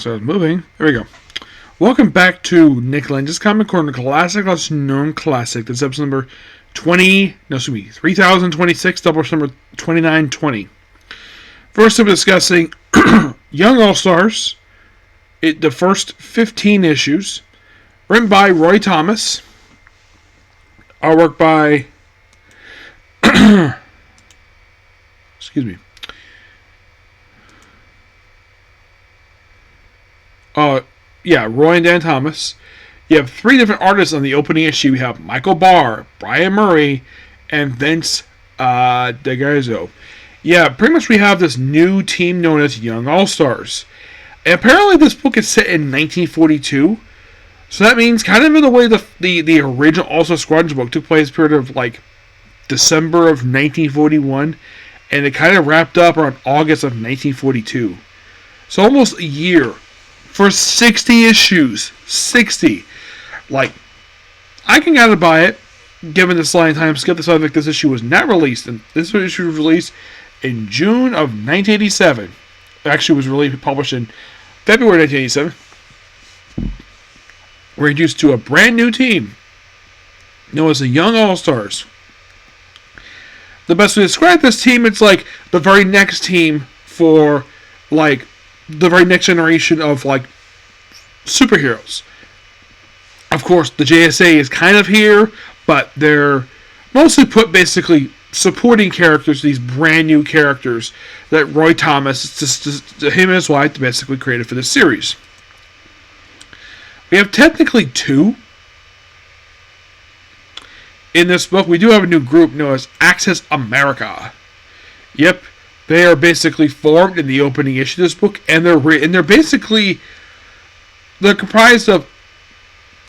So moving. There we go. Welcome back to Nick Lenz's Comic Corner, classic, less known classic. This is episode number 3026, double number 2920. First, we're discussing Young All-Stars, the first 15 issues, written by Roy Thomas, artwork by, excuse me, Roy and Dan Thomas. You have three different artists on the opening issue. You have Michael Barr, Brian Murray, and Vince DeGarzo. Yeah, pretty much we have this new team known as Young All-Stars. And apparently this book is set in 1942. So that means kind of in the way the original All-Star Squadron book took place period of like December of 1941. And it kind of wrapped up around August of 1942. So almost a year. For 60 issues. 60. Like, I can kind of buy it, given the sliding time skip. The fact this issue was not released. And this issue was released in June of 1987. It actually was published in February 1987. We're introduced to a brand new team known as the Young All-Stars. The best way to describe this team, it's like the very next team for, like, the very next generation of, like, superheroes. Of course, the JSA is kind of here, but they're mostly put basically supporting characters, these brand new characters that Roy Thomas, him and his wife, basically created for this series. We have technically two. In this book, we do have a new group known as Access America. Yep. They are basically formed in the opening issue of this book, and they're comprised of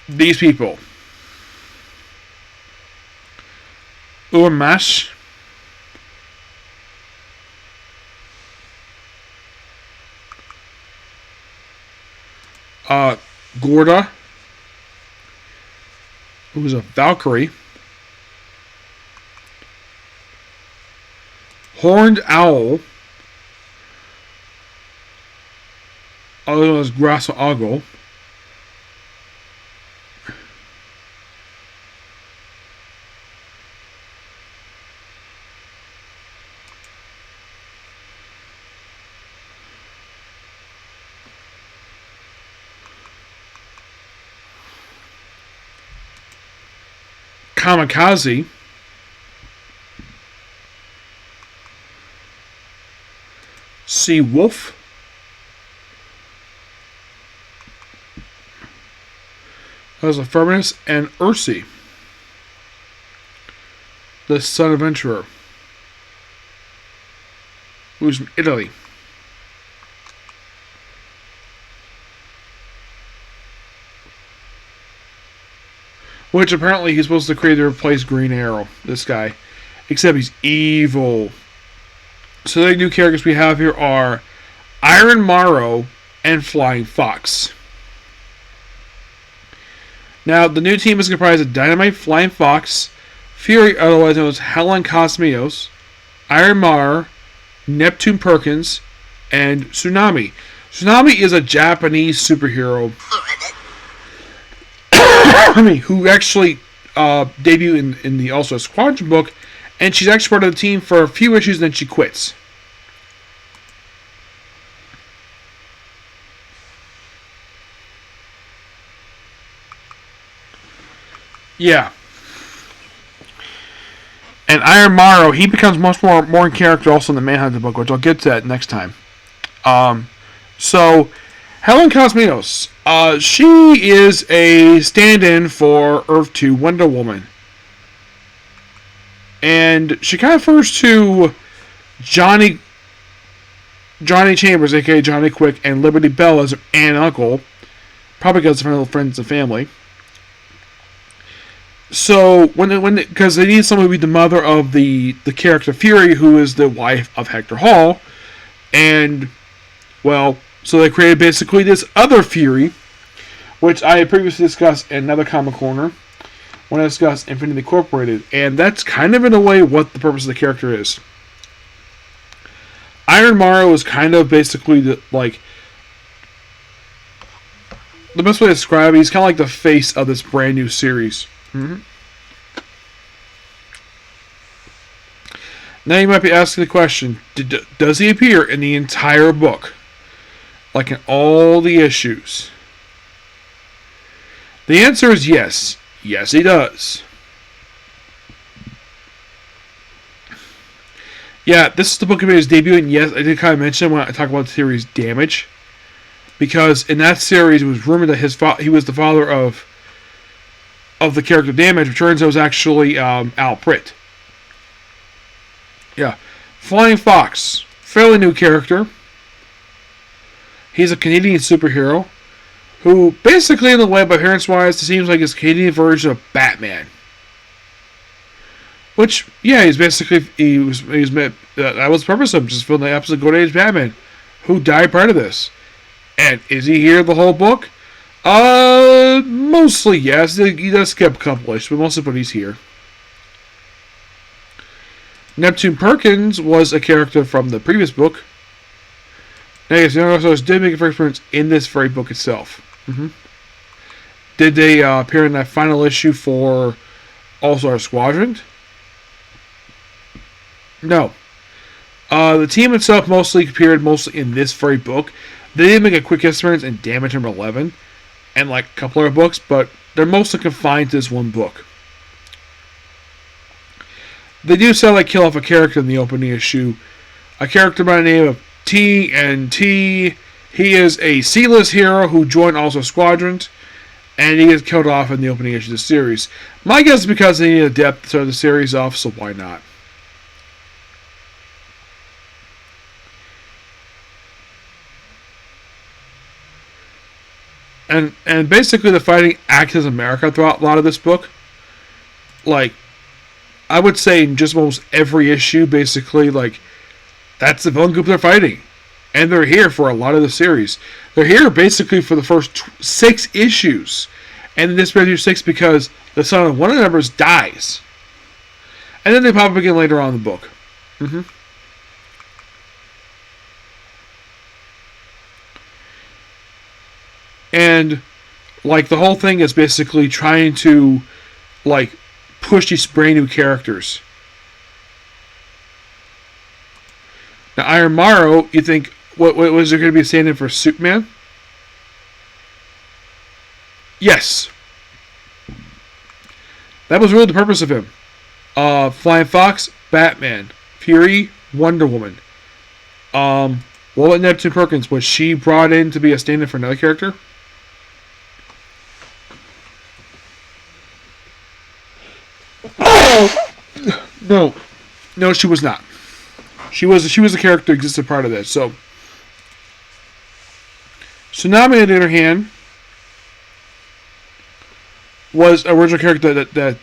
these people: Urmash, Gorda, who's a Valkyrie, Horned Owl, otherwise known as Grasso Ogle, Kamikaze, Sea Wolf, as a Firminus, and Ursi, the Sun Adventurer, who's from Italy. Which apparently he's supposed to create to replace Green Arrow, this guy. Except he's evil. So the new characters we have here are Iron Morrow and Flying Fox. Now, the new team is comprised of Dynamite, Flying Fox, Fury, otherwise known as Helen Cosmios, Iron Mar, Neptune Perkins, and Tsunami. Tsunami is a Japanese superhero who actually debuted in the All-Star Squadron book, and she's actually part of the team for a few issues, and then she quits. Yeah. And Iron Morrow, he becomes much more in character also in the Manhunter book, which I'll get to that next time. So, Helen Cosmios, she is a stand-in for Earth 2 Wonder Woman. And she kind of refers to Johnny Chambers, aka Johnny Quick, and Liberty Bell as her aunt and uncle, probably because of her little friends and family. So because they need someone to be the mother of the character Fury, who is the wife of Hector Hall, and well, so they created basically this other Fury, which I had previously discussed in another comic corner when I discussed Infinity Incorporated, and that's kind of in a way what the purpose of the character is. Iron Morrow is kind of basically the best way to describe it, he's kind of like the face of this brand new series. Mm-hmm. Now you might be asking the question, does he appear in the entire book? Like in all the issues? The answer is yes. Yes, he does. Yeah, this is the book of his debut, and yes, I did kind of mention when I talk about the series Damage, because in that series it was rumored that he was the father of the character Damage, which turns out was actually Al Pritt. Yeah, Flying Fox, fairly new character. He's a Canadian superhero who, basically, in the way, appearance-wise, seems like his Canadian version of Batman. Which, yeah, he's basically that was the purpose of him, just filling the episode Golden Age Batman, who died prior to this. And is he here the whole book? Mostly yes. He does skip a couple issues, but most of it he's here. Neptune Perkins was a character from the previous book. And I guess Young All-Stars did make a first appearance in this very book itself. Mm-hmm. Did they appear in that final issue for All-Star Squadron? No. The team itself mostly appeared in this very book. They did make a quick appearance in Damage number 11 and like a couple other books, but they're mostly confined to this one book. They do sound like kill off a character in the opening issue. A character by the name of TNT. He is a C-list hero who joined Also Squadron, and he gets killed off in the opening issue of the series. My guess is because they need a depth to start the series off, so why not? And basically the fighting acts as America throughout a lot of this book. Like, I would say in just almost every issue, basically, like, that's the villain group they're fighting. And they're here for a lot of the series. They're here basically for the first 6 issues. And in this issue 6 because the son of one of the members dies. And then they pop up again later on in the book. Mm-hmm. And, like, the whole thing is basically trying to, like, push these brand new characters. Now, Iron Morrow, you think, what was there going to be a stand-in for Superman? Yes. That was really the purpose of him. Flying Fox, Batman. Fury, Wonder Woman. What about Neptune Perkins? Was she brought in to be a stand-in for another character? No, she was not. She was a character that existed part of this. So Tsunami, on the other hand, was an original character that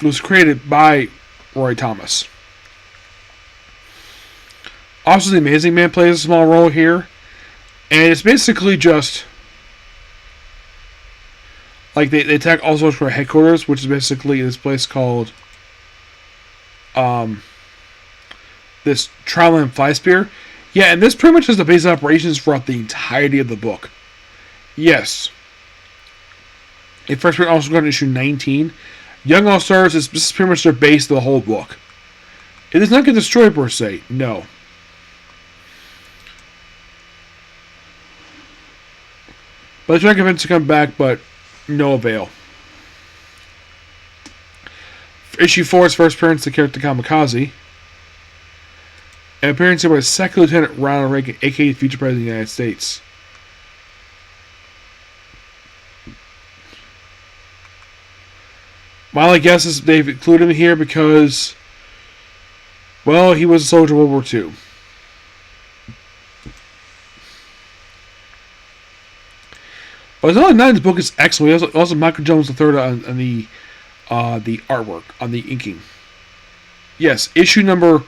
was created by Roy Thomas. Also, the Amazing Man plays a small role here, and it's basically just like they attack all sorts of headquarters, which is basically this place called this Triland Fly Spear. Yeah, and this pretty much is the base of operations throughout the entirety of the book. Yes. It first appeared also going to issue 19. Young All-Stars is pretty much their base of the whole book. It does not get destroyed per se, no. But they try to convince to come back, but no avail. Issue 4's first appearance to character Kamikaze. An appearance by Second Lieutenant Ronald Reagan, aka future President of the United States. My only guess is they've included him here because, well, he was a soldier in World War II. But it's not his book is excellent. Also Michael Jones III on the artwork, on the inking. Yes, issue number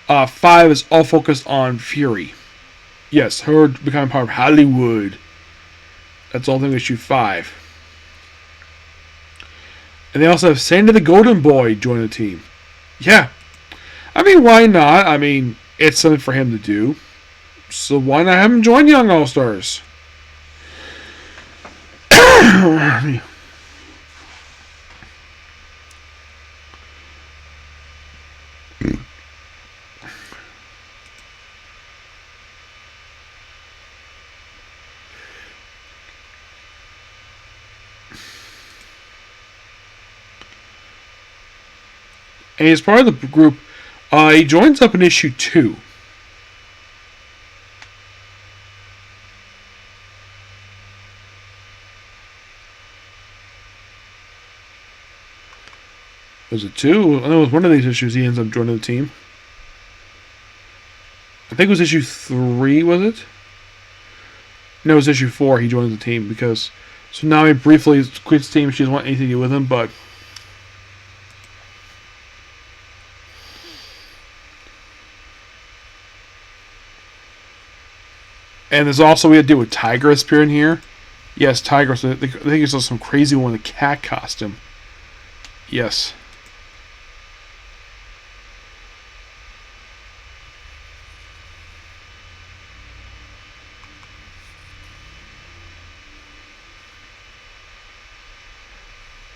5 is all focused on Fury. Yes, her becoming part of Hollywood. That's all thing issue 5. And they also have Sandy the Golden Boy join the team. Yeah. I mean, why not? I mean, it's something for him to do. So why not have him join Young All-Stars? And he's part of the group. He joins up in issue 2. Was it 2? I know it was one of these issues he ends up joining the team. I think it was issue 3, was it? No, it was issue 4 he joins the team because... So now he briefly quits the team. She doesn't want anything to do with him, but... And there's also, we had to do with Tigress appearing here. Yes, Tigress. I think it's some crazy one with a cat costume. Yes.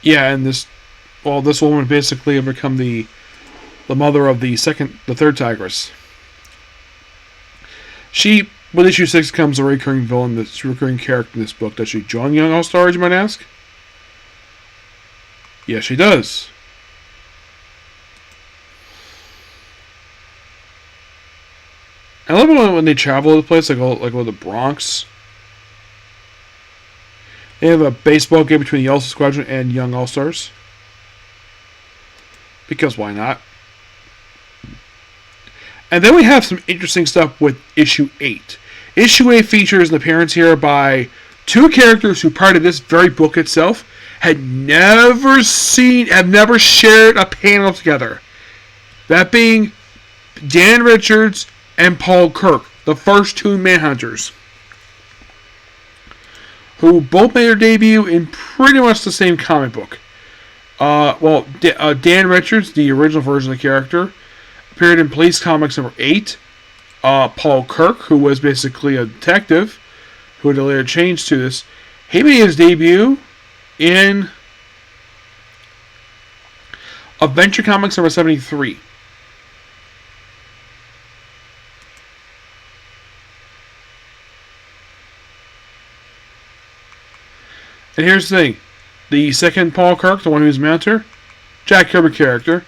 Yeah, and this woman basically become the mother of the third Tigress. She, with issue 6 comes a recurring villain, this recurring character in this book. Does she join Young All-Stars, you might ask? Yes, she does. I love it when they travel to the place, like the Bronx. They have a baseball game between the Yellow Squadron and Young All-Stars. Because why not? And then we have some interesting stuff with issue 8. Issue 8 features an appearance here by 2 characters who, prior to this very book itself, have never shared a panel together. That being Dan Richards and Paul Kirk, the first 2 Manhunters, who both made their debut in pretty much the same comic book. Dan Richards, the original version of the character, appeared in Police Comics number 8. Paul Kirk, who was basically a detective, who had later changed to this, he made his debut in Adventure Comics number 73. And here's the thing. The second Paul Kirk, the one who's mentor, Jack Kirby character.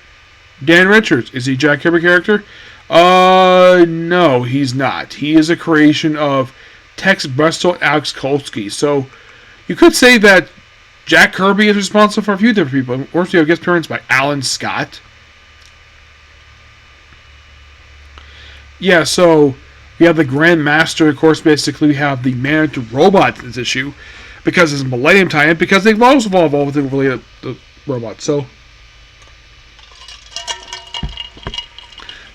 Dan Richards, is he Jack Kirby character? No, he's not. He is a creation of Tex Bresto and Alex Kolsky. So, you could say that Jack Kirby is responsible for a few different people. First, we have guest appearance by Alan Scott. Yeah, so, we have the Grand Master. Of course, basically, we have the Man-to Robot in this issue. Because it's a Millennium tie-in, because they've also evolved with the robots. So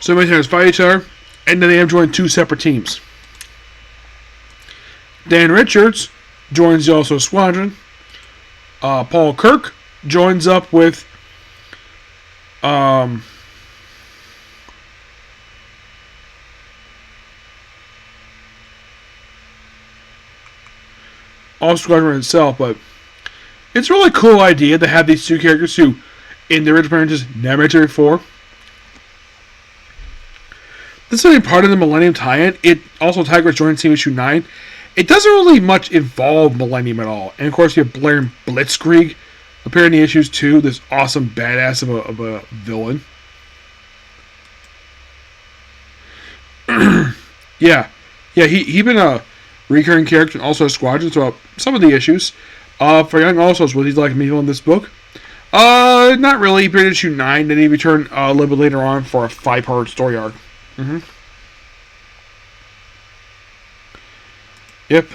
Manhunters fight each other, and then they have joined 2 separate teams. Dan Richards joins the Also Squadron. Paul Kirk joins up with All Squadron itself, but it's a really cool idea to have these 2 characters who, in the original appearances, never met before. This is only part of the Millennium tie-in. It also Tigress joins Team Issue 9. It doesn't really much involve Millennium at all. And of course, you have Blair and Blitzkrieg appearing in the issues too. This awesome badass of a villain. yeah, he been a recurring character and also a squadron throughout some of the issues. For Young Alsos, was he like me in this book? Not really. He appeared in issue 9, then he returned a little bit later on for a 5-part story arc. Yep.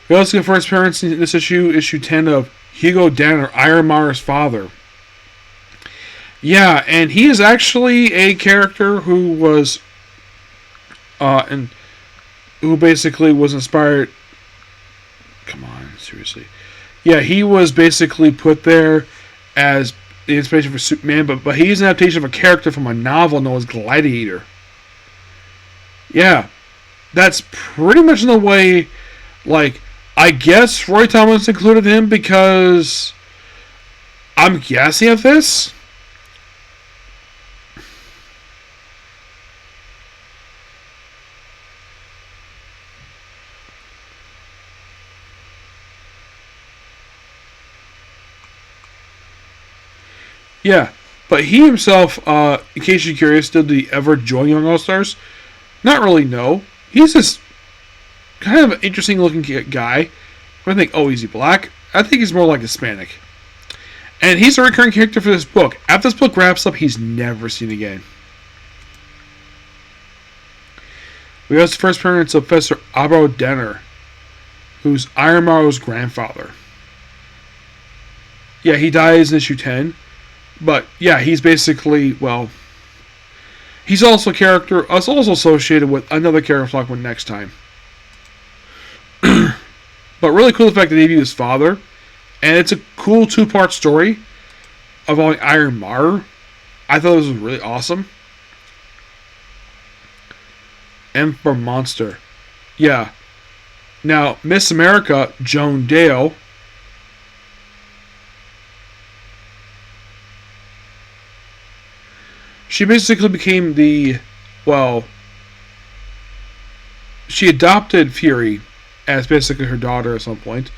We also get first appearance in this issue 10 of Hugo Danner, Iron Mare's father. Yeah, and he is actually a character who was, and who basically was inspired. Come on, seriously. Yeah, he was basically put there as the inspiration for Superman, but he's an adaptation of a character from a novel known as Gladiator. Yeah, that's pretty much in the way, like, I guess Roy Thomas included him because I'm guessing at this. Yeah, but he himself, in case you're curious, did he ever join Young All Stars? Not really, no. He's this kind of an interesting looking guy. I think, oh, is he black? I think he's more like Hispanic. And he's a recurring character for this book. After this book wraps up, he's never seen again. We have the first appearance of Professor Abo Denner, who's Iron Morrow's grandfather. Yeah, he dies in issue 10. But, yeah, he's basically, well, he's also a character, also associated with another character I'll talk about next time. But really cool the fact that they debuted his father. And it's a cool 2-part story involving Iron Mar. I thought it was really awesome. Emperor Monster. Yeah. Now, Miss America, Joan Dale. She basically became she adopted Fury as basically her daughter at some point.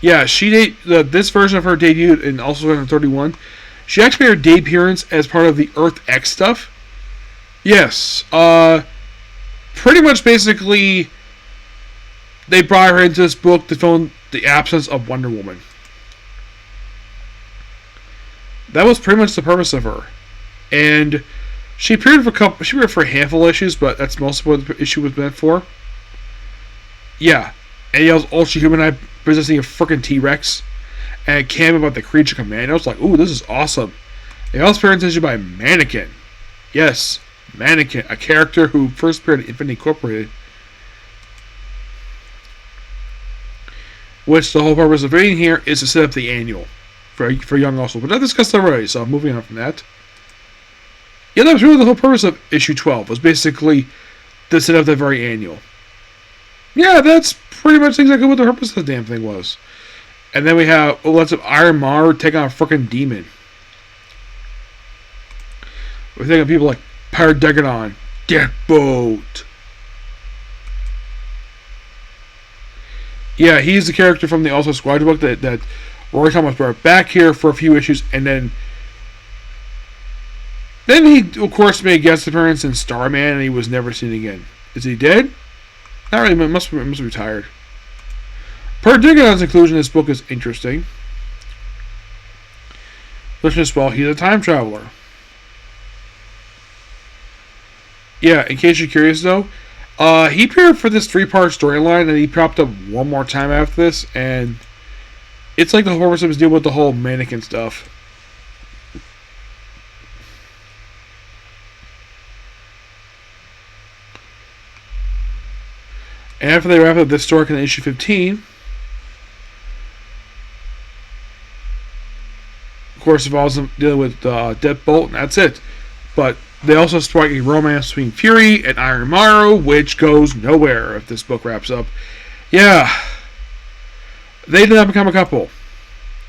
Yeah, this version of her debuted in also 131. She actually made her debut appearance as part of the Earth X stuff. Yes, pretty much basically they brought her into this book to fill in the absence of Wonder Woman. That was pretty much the purpose of her. And she appeared for a handful of issues, but that's mostly what the issue was meant for. Yeah. And he was Ultra Human possessing a freaking T-Rex. And it came about the Creature Commando. It's like, ooh, this is awesome. They also appeared issued by Mannequin. Yes, Mannequin, a character who first appeared in Infinity Incorporated. Which the whole purpose of reading here is to set up the annual for Young also. But I discussed that already, so moving on from that. Yeah, that was really the whole purpose of issue 12, was basically to set up that very annual. Yeah, that's pretty much exactly what the purpose of the damn thing was. And then we have lots of Iron Mar take on a freaking demon. We're thinking of people like Paradegadon, Deathbolt. Yeah, he's the character from the Also Squad book that Roy Thomas brought back here for a few issues, and then he, of course, made a guest appearance in Starman, and he was never seen again. Is he dead? Not really, must be retired. Paradegadon's inclusion in this book is interesting. Listen as well, he's a time traveler. Yeah, in case you're curious though, he appeared for this 3-part storyline, and he popped up one more time after this, and it's like the whole purpose of his deal with the whole Mannequin stuff. And after they wrap up this story in issue 15, of course, involves them dealing with Deathbolt, and that's it. But they also strike a romance between Fury and Iron Morrow, which goes nowhere if this book wraps up. Yeah. They did not become a couple.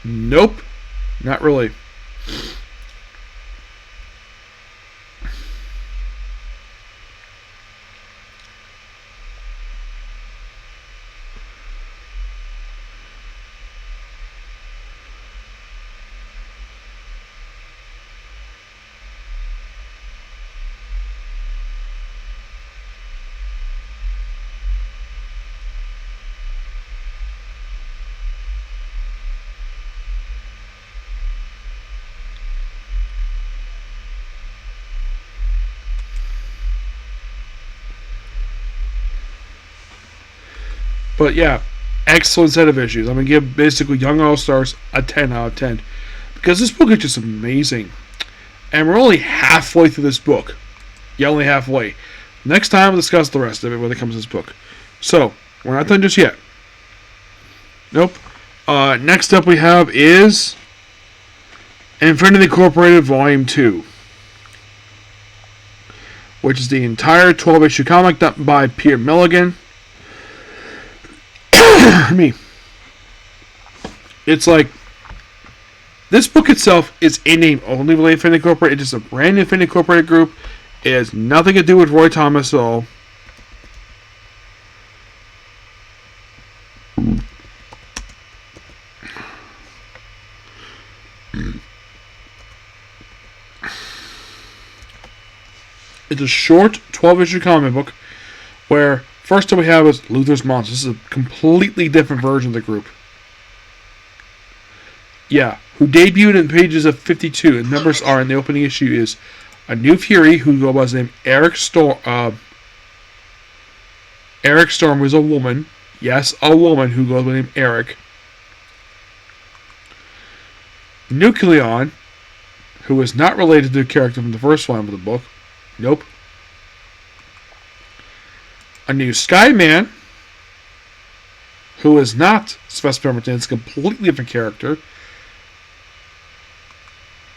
Nope. Not really. But yeah, excellent set of issues. I'm going to give basically Young All-Stars a 10 out of 10. Because this book is just amazing. And we're only halfway through this book. Yeah, only halfway. Next time we'll discuss the rest of it when it comes to this book. So, we're not done just yet. Nope. Next up we have is Infinity Incorporated Volume 2. which is the entire 12-issue comic done by Peter Milligan. Me. It's like, this book itself is in name only related to Infinity Incorporated. It's just a brand new Infinity Incorporated group. It has nothing to do with Roy Thomas at all. It's a short 12-issue comic book where first thing we have is Luther's Monsters. This is a completely different version of the group. Yeah, who debuted in pages of 52, and numbers are in the opening issue is a new Fury who goes by the name Eric Storm. Eric Storm was a woman. Yes, a woman who goes by the name Eric. Nucleon, who is not related to the character from the first one of the book. Nope. A new Skyman, who is not Sylvester Pemberton. It's a completely different character.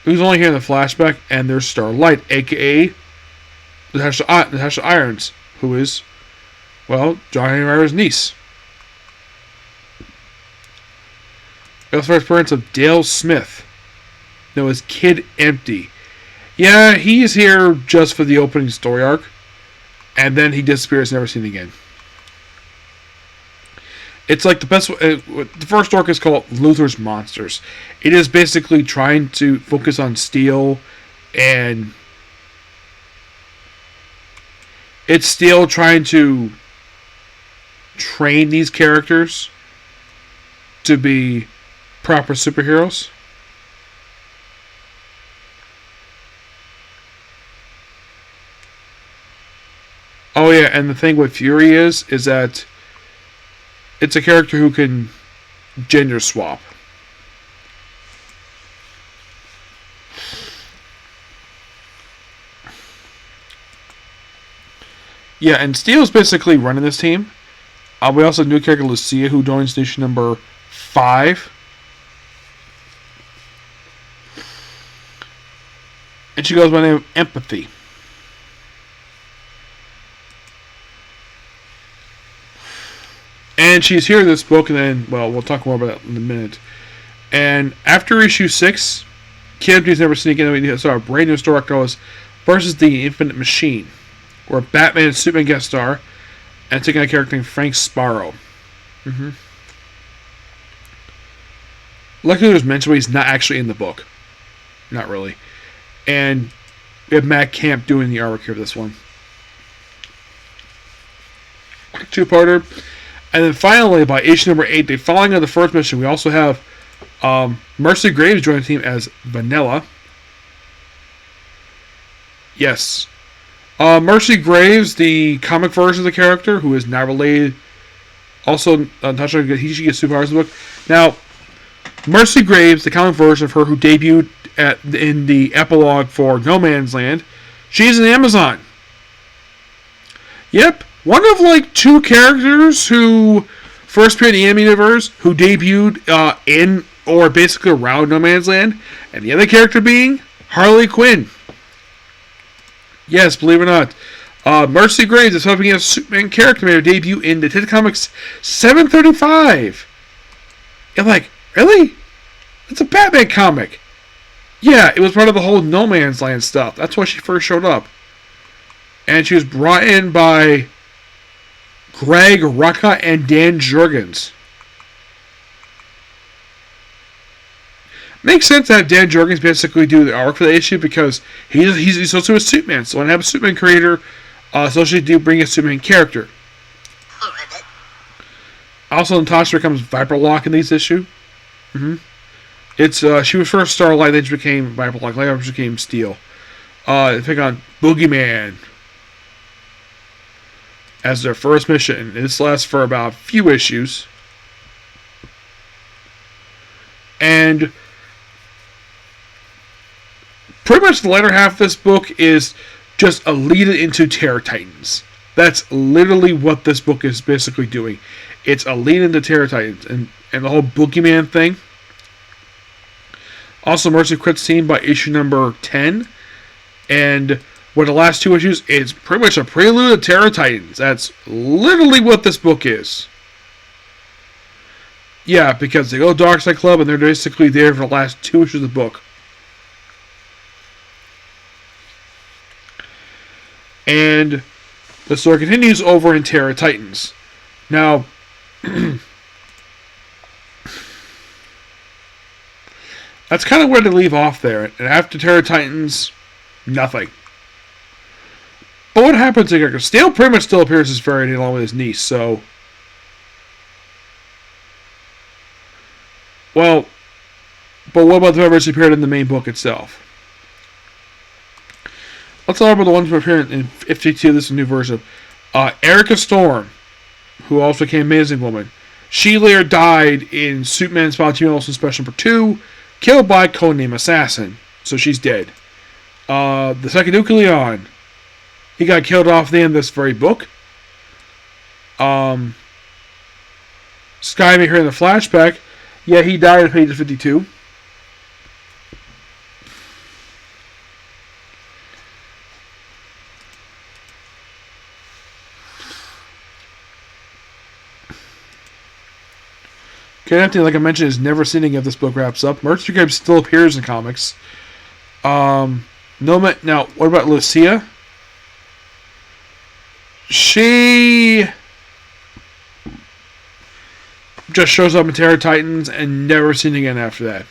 Who's only here in the flashback, and there's Starlight, a.k.a. Natasha Irons, who is, well, Johnny Ryder's niece. We also have appearance of Dale Smith, known as Kid Empty. Yeah, he's here just for the opening story arc, and then he disappears, never seen again. It's like the best. The first arc is called Luther's Monsters. It is basically trying to focus on Steel, and it's Steel trying to train these characters to be proper superheroes. Oh yeah, and the thing with Fury is that it's a character who can gender swap. Yeah, and Steel's basically running this team. We also have new character Lucia, who joins issue number 5. And she goes by the name of Empathy. And she's here in this book, and then, well, we'll talk more about that in a minute. And after issue 6, Kid Empty's never seen again. We saw a brand new story called Versus the Infinite Machine, where Batman and Superman guest star, and taking a character named Frank Sparrow. Luckily, there's mention, but he's not actually in the book. Not really. And we have Matt Camp doing the artwork here for this one. Two-parter. And then finally, by issue number 8, the following of the first mission, we also have Mercy Graves joining the team as Vanilla. Yes. Mercy Graves, the comic version of the character, who is not related. Also, Natasha, he should get superpowers in the book. Now, Mercy Graves, the comic version of her who debuted in the epilogue for No Man's Land, she's an Amazon. Yep. One of like 2 characters who first appeared in the anime universe who debuted in or basically around No Man's Land, and the other character being Harley Quinn. Yes, believe it or not, Mercy Graves is helping a Superman character made her debut in Detective Comics 735. You're like, really? It's a Batman comic. Yeah, it was part of the whole No Man's Land stuff. That's why she first showed up. And she was brought in by Greg Rucka and Dan Jurgens. Makes sense to have Dan Jurgens basically do the arc for the issue because he's associated with Superman. So when I have a Superman creator associated to bring a Superman character. Also, Natasha becomes Viperlock in this issue. It's she was first Starlight, then she became Viperlock, later she became Steel. They pick on Boogeyman as their first mission. This lasts for about a few issues. And pretty much the latter half of this book is just a lead into Terror Titans. That's literally what this book is basically doing. It's a lead into Terror Titans and the whole Boogeyman thing. Also, Mercy quits team by issue number 10. And With the last 2 issues, it's pretty much a prelude to Terror Titans. That's literally what this book is. Yeah, because they go to Darkside Club and they're basically there for the last 2 issues of the book. And the story continues over in Terror Titans. Now, that's kind of where they leave off there. And after Terror Titans, nothing. But what happens again? Steel pretty much still appears as Faraday along with his niece, so... Well, but what about the members who appeared in the main book itself? Let's talk about the ones who appeared in 52. This is a new version of Erica Storm, who also became Amazing Woman. She later died in Superman Spotty Olsen Special Number 2, killed by codename Assassin. So she's dead. The second Nucleon, he got killed off the end of this very book. Skymaker in the flashback, yeah, he died at page 52. Okay, another thing, like I mentioned, is never seen if this book wraps up. Mercury Game still appears in comics. Now, what about Lucia? She just shows up in Terror Titans and never seen again after that.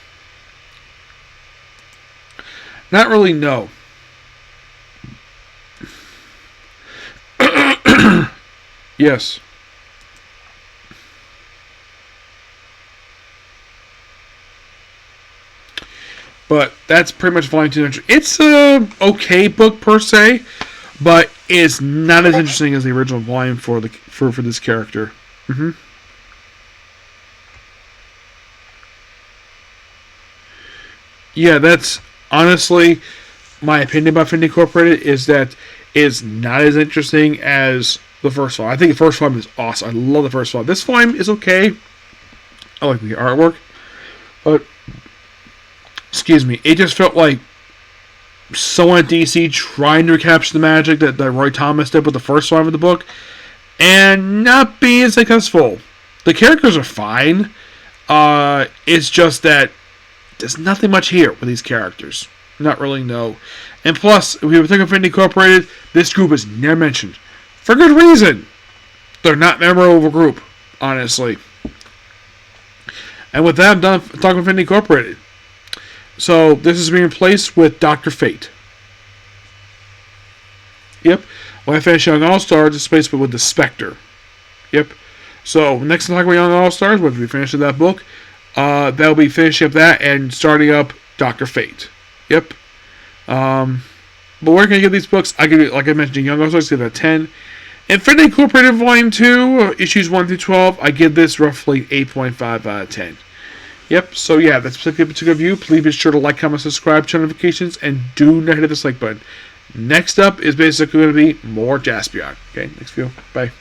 Not really, no. Yes. But that's pretty much Volume 2. It's a okay book per se, but it's not as interesting as the original volume for this character. Yeah, that's honestly my opinion about Infinity Incorporated, is that it's not as interesting as the first volume. I think the first volume is awesome. I love the first volume. This volume is okay. I like the artwork, but excuse me, it just felt like someone at DC trying to recapture the magic that Roy Thomas did with the first volume of the book, and not being successful. The characters are fine. It's just that there's nothing much here with these characters. Not really, no. And plus, if we were thinking of Infinity Incorporated, this group is never mentioned. For good reason. They're not a memorable of a group, honestly. And with that, I'm done talking Infinity Incorporated. So, this is being replaced with Dr. Fate. Yep. When I finish Young All-Stars, it's replaced with the Spectre. Yep. So, next time I talk about Young All-Stars, once we finish that book, that'll be finishing up that and starting up Dr. Fate. Yep. But where can I get these books? I give it, like I mentioned, Young All-Stars, I give it a 10. Infinity Incorporated Volume 2, issues 1 through 12, I give this roughly 8.5 out of 10. Yep, so yeah, that's a particular review. Please be sure to like, comment, subscribe, turn notifications, and do not hit the dislike button. Next up is basically going to be more Jaspion. Okay, next video. Bye.